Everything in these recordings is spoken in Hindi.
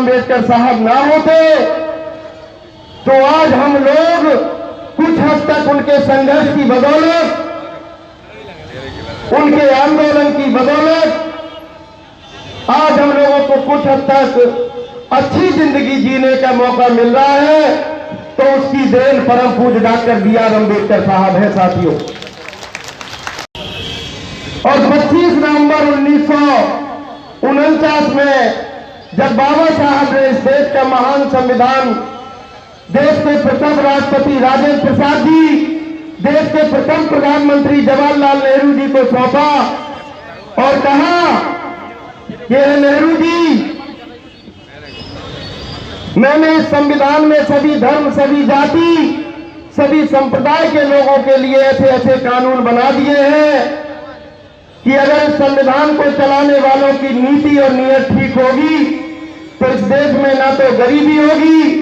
अम्बेडकर साहब ना होते तो आज हम लोग कुछ हद तक उनके संघर्ष की बदौलत, उनके आंदोलन की बदौलत आज हम लोगों को कुछ हद तक अच्छी जिंदगी जीने का मौका मिल रहा है, तो उसकी देन परम पूज्य डॉक्टर बी.आर. अम्बेडकर साहब है साथियों। और 25 नवंबर 1949 में जब बाबा साहब ने इस देश का महान संविधान देश के प्रथम राष्ट्रपति राजेंद्र प्रसाद जी, देश के प्रथम प्रधानमंत्री जवाहरलाल नेहरू जी को सौंपा और कहा कि नेहरू जी, मैंने इस संविधान में सभी धर्म, सभी जाति, सभी संप्रदाय के लोगों के लिए ऐसे ऐसे कानून बना दिए हैं कि अगर इस संविधान को चलाने वालों की नीति और नीयत ठीक होगी तो इस देश में ना तो गरीबी होगी,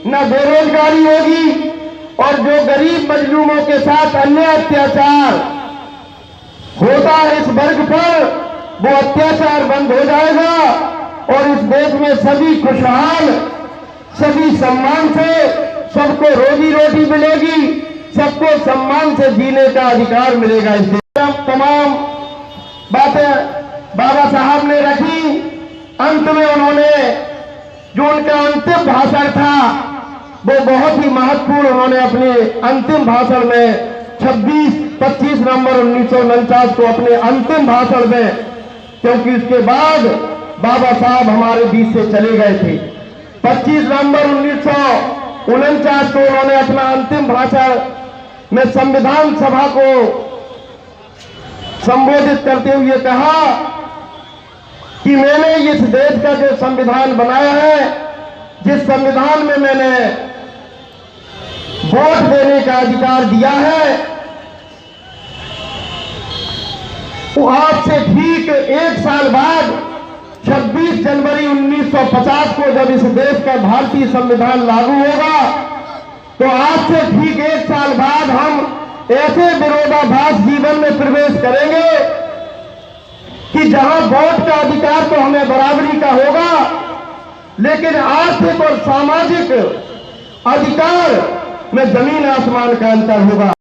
ना बेरोजगारी होगी, और जो गरीब मजलूमों के साथ अन्याय अत्याचार होता है इस वर्ग पर, वो अत्याचार बंद हो जाएगा और इस देश में सभी खुशहाल, सभी सम्मान से, सबको रोजी रोटी मिलेगी, सबको सम्मान से जीने का अधिकार मिलेगा। इस देश तमाम बातें बाबा साहब ने रखी। अंत में उन्होंने जो उनका अंतिम भाषण था वो बहुत ही महत्वपूर्ण, उन्होंने अपने अंतिम भाषण में 25 नवंबर 1949 को अपने अंतिम भाषण में, क्योंकि उसके बाद बाबा साहब हमारे बीच से चले गए थे, 25 नवंबर 1949 को उन्होंने अपना अंतिम भाषण में संविधान सभा को संबोधित करते हुए कहा कि मैंने इस देश का जो संविधान बनाया है, जिस संविधान में मैंने वोट देने का अधिकार दिया है, वो आज से ठीक 1 साल बाद 26 जनवरी 1950 को जब इस देश का भारतीय संविधान लागू होगा, तो आज से ठीक 1 साल बाद हम ऐसे विरोधाभास जीवन में प्रवेश करेंगे कि जहां वोट का अधिकार तो हमें बराबरी का होगा, लेकिन आर्थिक और सामाजिक अधिकार में जमीन आसमान का अंतर होगा।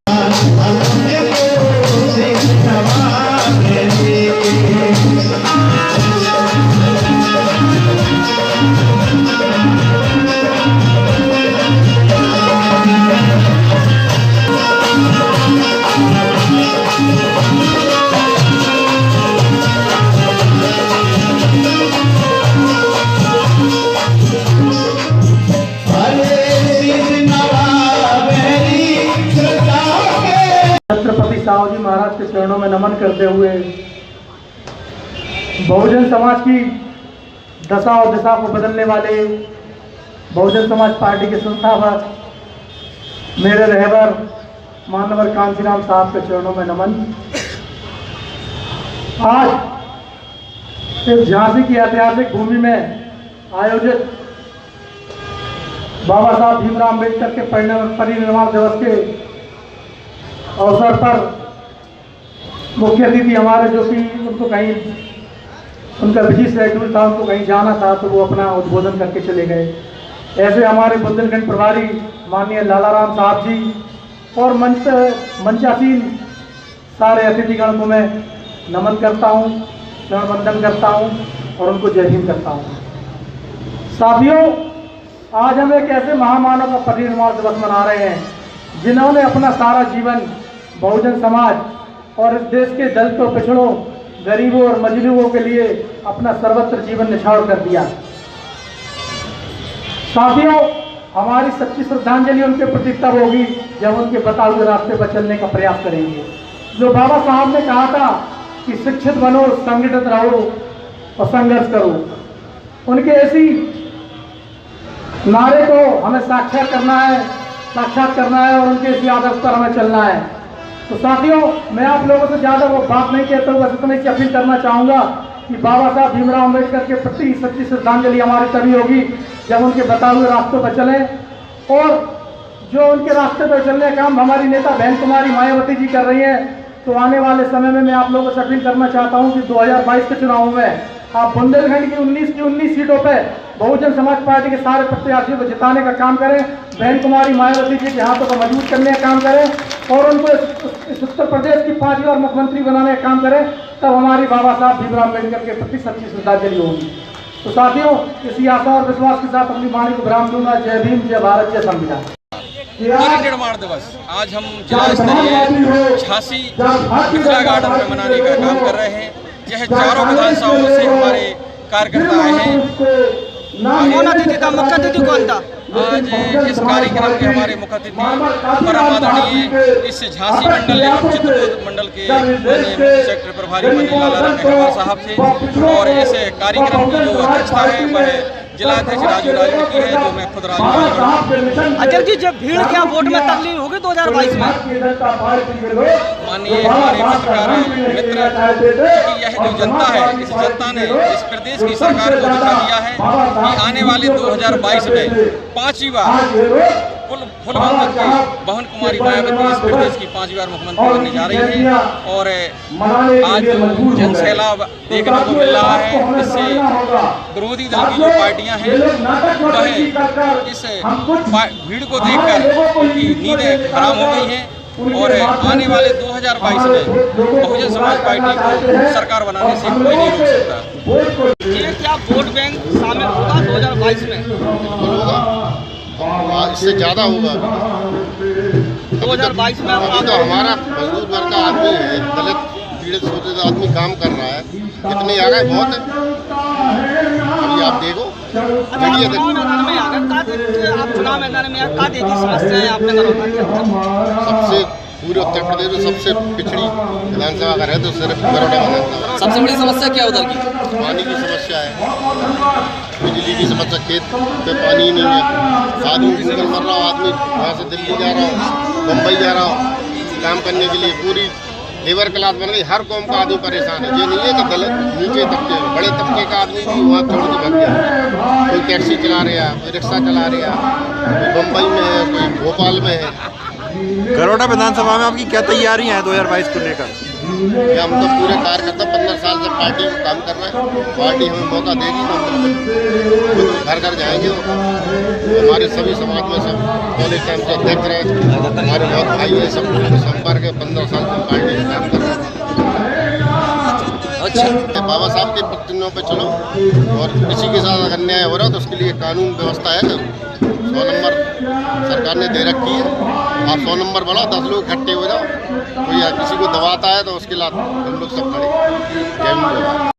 छत्रपति साहू जी महाराज के चरणों में नमन करते हुए बहुजन समाज की दशा और दिशा को बदलने वाले बहुजन समाज पार्टी के संस्थापक मेरे रहबर मानवर कांशीराम साहब के चरणों में नमन। आज इस झांसी की ऐतिहासिक भूमि में आयोजित बाबा साहब भीमराव अम्बेडकर के परिनिर्वाण दिवस के अवसर पर मुख्य अतिथि हमारे, जो कि उनको कहीं उनका बिजी शेड्यूल था, उनको कहीं जाना था, तो वो अपना उद्बोधन करके चले गए। ऐसे हमारे बुंदेलखंड प्रभारी माननीय लालाराम साहब जी और मंचासीन सारे अतिथिगण को मैं नमन करता हूँ, चरण वंदन करता हूँ और उनको जय हिंद करता हूँ। साथियों, आज हम एक ऐसे महामानव का परिनिर्वाण दिवस मना रहे हैं जिन्होंने अपना सारा जीवन बहुजन समाज और इस देश के दलितों, पिछड़ों, गरीबों और मजलूमों के लिए अपना सर्वत्र जीवन निछावर कर दिया। साथियों, हमारी सच्ची श्रद्धांजलि उनके प्रति तब होगी जब उनके बताए हुए रास्ते पर चलने का प्रयास करेंगे। जो बाबा साहब ने कहा था कि शिक्षित बनो, संगठित रहो और संघर्ष करो, उनके ऐसी नारे को हमें साक्षात करना है और उनके इसी आदर्श पर हमें चलना है। तो साथियों, मैं आप लोगों से ज़्यादा वो बात नहीं कहता हूँ, बस इतना ही अपील करना चाहूँगा कि बाबा साहब भीमराव अम्बेडकर के प्रति सच्ची श्रद्धांजलि हमारी तभी होगी जब उनके बताए हुए रास्तों पर चलें। और जो उनके रास्ते पर चलने का काम हमारी नेता बहन कुमारी मायावती जी कर रही हैं, तो आने वाले समय में मैं आप लोगों से अपील करना चाहता हूँ कि 2022 के चुनाव में आप बुंदेलखंड की 19 सीटों पर बहुजन समाज पार्टी के सारे प्रत्याशियों को जिताने का काम करें, बहन कुमारी मायावती जी के हाथों को मजबूत करने का काम करें और उनको इस उत्तर प्रदेश की 5वीं बार मुख्यमंत्री बनाने का काम करें। तब हमारी बाबा साहब भीमराव अम्बेडकर के प्रति सच्ची श्रद्धांजलि होगी। तो साथियों, इसी आशा और विश्वास के साथ अपनी वाणी को विराम दूंगा। जय भीम, जय भारत, जय संविधान। परिनिर्माण दिवस आज हम जिला स्तरीय 86 मिथिला गार्डन में मनाने का काम कर रहे हैं। यह चारों विधानसभाओं से हमारे कार्यकर्ता आए हैं। कौन अतिथि था? मुख्य अतिथि कौन था? आज इस कार्यक्रम के हमारे मुख्य अतिथि परम आदरणीय इस झांसी मंडल एवं चित्रकूट मंडल के मुख्य सेक्टर प्रभारी मनी लाला रंगेहवार साहब थे और इस कार्यक्रम की जो अध्यक्षता है वह जिला अध्यक्ष राजू राजू की है, जो मैं खुद राजू राजू। अजय जी, जब भीड़ क्या वोट में तब्दील होगी 2022 में? माननीय हमारे पत्रकार मित्र, कि यह जो जनता है, इस जनता ने इस प्रदेश की सरकार को दिखा दिया है कि आने वाले 2022 में 5वीं बार फुल बहुमत की बहन कुमारी मायावती इस प्रदेश की 5वीं बार मुख्यमंत्री बनने जा रही है। और आज जो जनसैलाब देखने को मिल रहा है, इससे विरोधी दल की जो पार्टियां हैं वह इस भीड़ को देखकर उनकी नींदें खराब हो गई हैं और आने वाले 2022 में बहुजन समाज पार्टी को सरकार बनाने से कोई नहीं रोक सकता। ये क्या वोट बैंक शामिल होगा 2022 में? इससे ज़्यादा होगा। 2022 में अभी तो हमारा मजदूर वर्ग का आदमी है, दलित पीड़ित शोषित आदमी काम कर रहा है, कितने आ गए, बहुत है। अभी आप देखो, मीडिया देखो। मैदान में आप चुनाव मैदान में क्या देखी समस्याएं आपने करोगा क्या? सबसे पूरे उत्तर प्रदेश में सबसे पिछड़ी विधानसभा अगर है तो सिर्फ बड़ौदा विधानसभा। सबसे बड़ी समस्या क्या उधर की? पानी की समस्या है, बिजली की समस्या, खेत पे पानी ही नहीं है। आदमी निकल मर रहा हो, आदमी वहाँ से दिल्ली जा रहा हो, मुंबई जा रहा हो काम करने के लिए। पूरी लेबर क्लास बन गई, हर कौम का आदमी परेशान है। ये नहीं है कि दलित नीचे तबके, बड़े तबके का आदमी भी वहाँ छोड़ के भाग गया। कोई टैक्सी चला रहा, कोई रिक्शा चला रहा, कोई मुंबई में है, कोई भोपाल में है। बड़ौदा विधानसभा में आपकी क्या तैयारियां हैं 2022 को लेकर? हम तो पूरे कार्यकर्ता 15 साल से पार्टी में काम कर रहे हैं। पार्टी हमें मौका देगी तो हम घर घर जाएंगे। हमारे सभी समाज में सब कॉलेज टाइम से अध्यक्ष रहे, हमारे बहुत भाई है, सब संपर्क है। 15 साल से पार्टी में काम कर रहे हैं। अच्छा, बाबा साहब के प्रतिनिधियों पे चलो और किसी के साथ अगर अन्याय हो रहा है तो उसके लिए कानून व्यवस्था है। 100 नंबर सरकार ने दे रखी है। आप 100 नंबर बढ़ाओ, 10 लोग इकट्ठे हो जाओ, कोई किसी को दबाता है तो उसके खिलाफ हम लोग सब खड़े। जय हिंद।